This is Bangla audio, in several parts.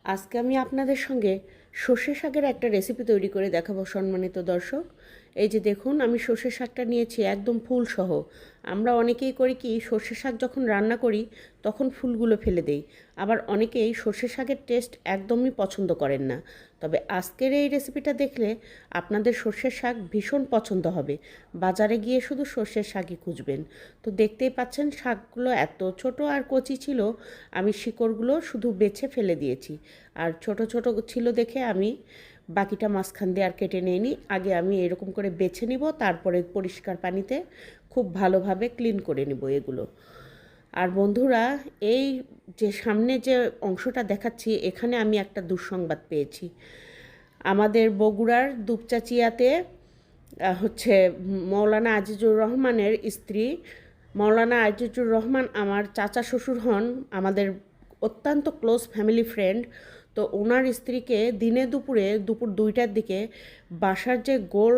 আজকে আমি আপনাদের সঙ্গে সর্ষে শাকের একটা রেসিপি তৈরি করে দেখাবো সম্মানিত দর্শক। এই যে দেখুন, আমি সর্ষে শাকটা নিয়েছি একদম ফুল সহ। আমরা অনেকেই করি কি, সর্ষে শাক যখন রান্না করি তখন ফুলগুলো ফেলে দেই। আবার অনেকেই সর্ষে শাকের টেস্ট একদমই পছন্দ করেন না। তবে আজকের এই রেসিপিটা দেখলে আপনাদের সর্ষের শাক ভীষণ পছন্দ হবে। বাজারে গিয়ে শুধু সর্ষের শাকই খুঁজবেন। তো দেখতেই পাচ্ছেন শাকগুলো এত ছোট আর কচি ছিল, আমি শিকড়গুলো শুধু বেছে ফেলে দিয়েছি। আর ছোট ছোট ছিল দেখে আমি বাকিটা মাঝখান দিয়ে আর কেটে নিইনি। আগে আমি এরকম করে বেছে নিব, তারপরে পরিষ্কার পানিতে খুব ভালোভাবে ক্লিন করে নিব এগুলো। আর বন্ধুরা, এই যে সামনে যে অংশটা দেখাচ্ছি, এখানে আমি একটা দুঃসংবাদ পেয়েছি। আমাদের বগুড়ার দুপচাচিয়াতে হচ্ছে মৌলানা আজিজুর রহমানের স্ত্রী, মৌলানা আজিজুর রহমান আমার চাচা শ্বশুর হন, আমাদের অত্যন্ত ক্লোজ ফ্যামিলি ফ্রেন্ড। তো ওনার স্ত্রীকে দিনে দুপুর 2টার দিকে বাসার যে গোল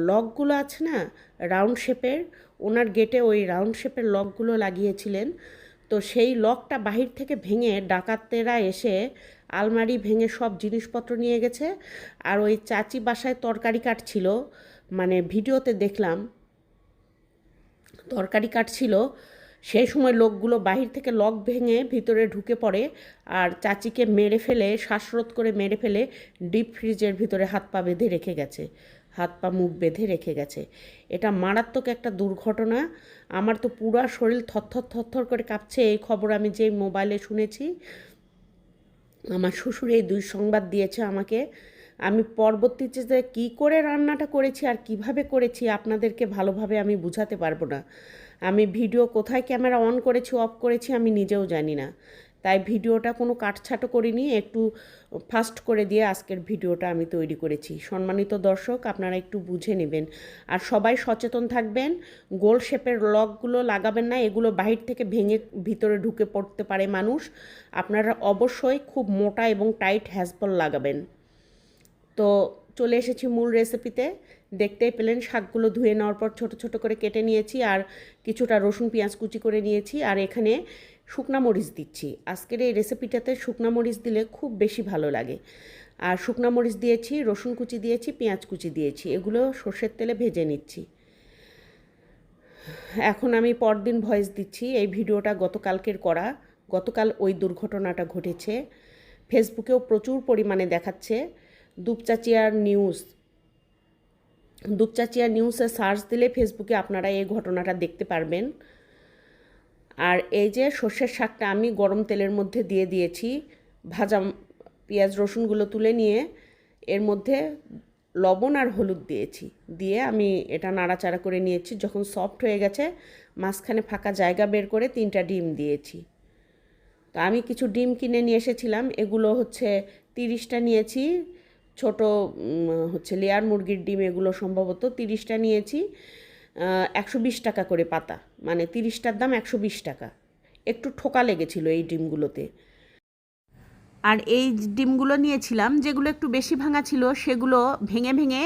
লকগুলো আছে না, রাউন্ড শেপের, ওনার গেটে ওই রাউন্ড শেপের লকগুলো লাগিয়েছিলেন। তো সেই লকটা বাহির থেকে ভেঙে ডাকাতেরা এসে আলমারি ভেঙে সব জিনিসপত্র নিয়ে গেছে। আর ওই চাচি বাসায় তরকারি কাটছিল, মানে ভিডিওতে দেখলাম তরকারি কাটছিল, সেই সময় লোকগুলো বাহির থেকে লক ভেঙে ভিতরে ঢুকে পড়ে আর চাচিকে মেরে ফেলে, শ্বাসরোধ করে মেরে ফেলে ডিপ ফ্রিজের ভিতরে হাত পা বেঁধে রেখে গেছে, হাত পা মুখ বেঁধে রেখে গেছে। এটা মারাত্মক একটা দুর্ঘটনা। আমার তো পুরো শরীর থরথর থরথর করে কাঁপছে। এই খবর আমি যেই মোবাইলে শুনেছি, আমার শ্বশুর এই সংবাদ দিয়েছে আমাকে। আমি পরবর্তীতে যে কী করে রান্নাটা করেছি আর কিভাবে করেছি আপনাদেরকে ভালোভাবে আমি বুঝাতে পারবো না। আমি ভিডিও কোথায় ক্যামেরা অন করেছি অফ করেছি আমি নিজেও জানি না। তাই ভিডিওটা কোনো কাটছাটো করিনি, একটু ফাস্ট করে দিয়ে আজকের ভিডিওটা আমি তৈরি করেছি। সম্মানিত দর্শক, আপনারা একটু বুঝে নেবেন আর সবাই সচেতন থাকবেন। গোল শেপের লকগুলো লাগাবেন না, এগুলো বাহির থেকে ভেঙে ভিতরে ঢুকে পড়তে পারে মানুষ। আপনারা অবশ্যই খুব মোটা এবং টাইট হ্যাজবল লাগাবেন। তো চলে এসেছি মূল রেসিপিতে। দেখতেই পেলেন শাকগুলো ধুয়ে নেওয়ার পর ছোট ছোট করে কেটে নিয়েছি, আর কিছুটা রসুন পেঁয়াজ কুচি করে নিয়েছি। আর এখানে শুকনা মরিচ দিচ্ছি। আজকের এই রেসিপিটাতে শুকনা মরিচ দিলে খুব বেশি ভালো লাগে। আর শুকনা মরিচ দিয়েছি, রসুন কুচি দিয়েছি, পেঁয়াজ কুচি দিয়েছি, এগুলো সর্ষের তেলে ভেজে নিচ্ছি। এখন আমি পরদিন ভয়েস দিচ্ছি। এই ভিডিওটা গতকালকের করা। গতকাল ওই দুর্ঘটনাটা ঘটেছে। ফেসবুকেও প্রচুর পরিমাণে দেখাচ্ছে। দুপচাচিয়ার নিউজে সার্চ দিলে ফেসবুকে আপনারা এই ঘটনাটা দেখতে পারবেন। আর এই যে সর্ষের শাকটা আমি গরম তেলের মধ্যে দিয়ে দিয়েছি। ভাজা পেঁয়াজ রসুনগুলো তুলে নিয়ে এর মধ্যে লবণ আর হলুদ দিয়েছি, দিয়ে আমি এটা নাড়াচাড়া করে নিয়েছি। যখন সফট হয়ে গেছে, মাঝখানে ফাঁকা জায়গা বের করে 3টা ডিম দিয়েছি। তো আমি কিছু ডিম কিনে নিয়ে এসেছিলাম, এগুলো হচ্ছে 30টা নিয়েছি। ছোট হচ্ছে লেয়ার মুরগির ডিম, এগুলো সম্ভবত 30টা নিয়েছি। 120 টাকা করে পাতা, মানে 30টার দাম 120 টাকা। একটু ঠোকা লেগেছিল এই ডিমগুলোতে। আর এই ডিমগুলো নিয়েছিলাম, যেগুলো একটু বেশি ভাঙা ছিল সেগুলো ভেঙে ভেঙে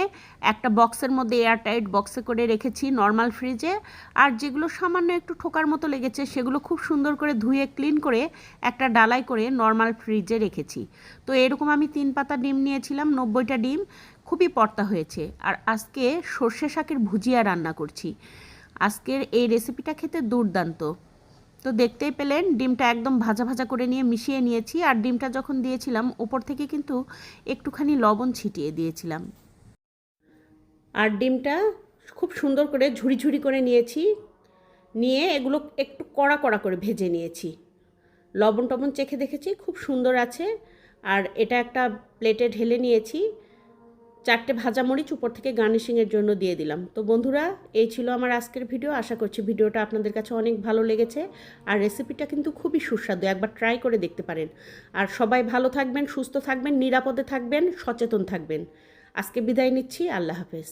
একটা বক্সের মধ্যে এয়ারটাইট বক্সে করে রেখেছি নর্মাল ফ্রিজে। আর যেগুলো সামান্য একটু ঠোকার মতো লেগেছে সেগুলো খুব সুন্দর করে ধুয়ে ক্লিন করে একটা ডালাই করে নর্মাল ফ্রিজে রেখেছি। তো এরকম আমি 3 পাতা ডিম নিয়েছিলাম, 90টা ডিম, খুবই পর্তা হয়েছে। আর আজকে সর্ষে শাকের ভুজিয়া রান্না করছি। আজকের এই রেসিপিটা খেতে দুর্দান্ত। তো দেখতেই পেলেন ডিমটা একদম ভাজা ভাজা করে নিয়ে মিশিয়ে নিয়েছি। আর ডিমটা যখন দিয়েছিলাম ওপর থেকে কিন্তু একটুখানি লবণ ছিটিয়ে দিয়েছিলাম। আর ডিমটা খুব সুন্দর করে ঝুড়ি ঝুড়ি করে নিয়েছি, নিয়ে এগুলো একটু কড়া কড়া করে ভেজে নিয়েছি। লবণ টবণ চেখে দেখেছি, খুব সুন্দর আছে। আর এটা একটা প্লেটে ঢেলে নিয়েছি। 4টে ভাজা মরিচ উপর থেকে গার্নিশিংয়ের জন্য দিয়ে দিলাম। তো বন্ধুরা, এই ছিল আমার আজকের ভিডিও। আশা করছি ভিডিওটা আপনাদের কাছে অনেক ভালো লেগেছে। আর রেসিপিটা কিন্তু খুবই সুস্বাদু, একবার ট্রাই করে দেখতে পারেন। আর সবাই ভালো থাকবেন, সুস্থ থাকবেন, নিরাপদে থাকবেন, সচেতন থাকবেন। আজকে বিদায় নিচ্ছি। আল্লাহ হাফেজ।